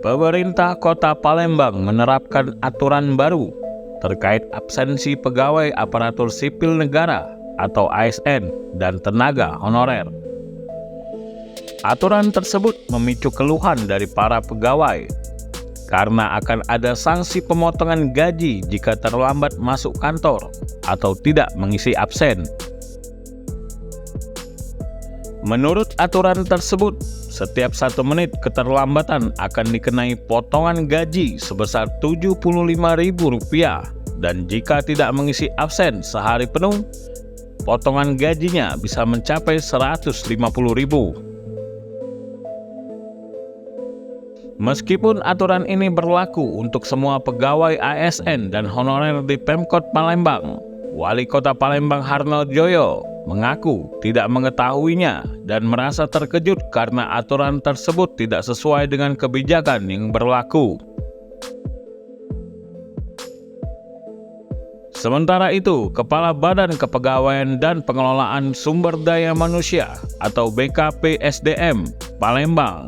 Pemerintah Kota Palembang menerapkan aturan baru terkait absensi pegawai aparatur sipil negara atau ASN dan tenaga honorer. Aturan tersebut memicu keluhan dari para pegawai karena akan ada sanksi pemotongan gaji jika terlambat masuk kantor atau tidak mengisi absen. Menurut aturan tersebut, setiap 1 menit keterlambatan akan dikenai potongan gaji sebesar Rp75.000 dan jika tidak mengisi absen sehari penuh, potongan gajinya bisa mencapai Rp150.000. Meskipun aturan ini berlaku untuk semua pegawai ASN dan honorer di Pemkot Palembang, Wali Kota Palembang Harnojoyo mengaku tidak mengetahuinya dan merasa terkejut karena aturan tersebut tidak sesuai dengan kebijakan yang berlaku. Sementara itu, Kepala Badan Kepegawaian dan Pengelolaan Sumber Daya Manusia atau BKPSDM Palembang,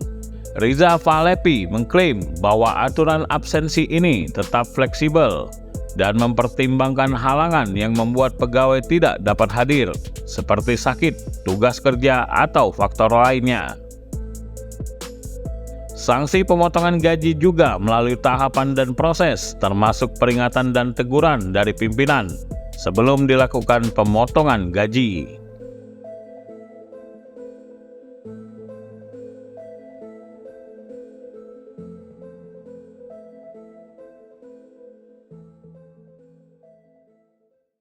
Riza Falepi mengklaim bahwa aturan absensi ini tetap fleksibel dan mempertimbangkan halangan yang membuat pegawai tidak dapat hadir, seperti sakit, tugas kerja, atau faktor lainnya. Sanksi pemotongan gaji juga melalui tahapan dan proses, termasuk peringatan dan teguran dari pimpinan sebelum dilakukan pemotongan gaji.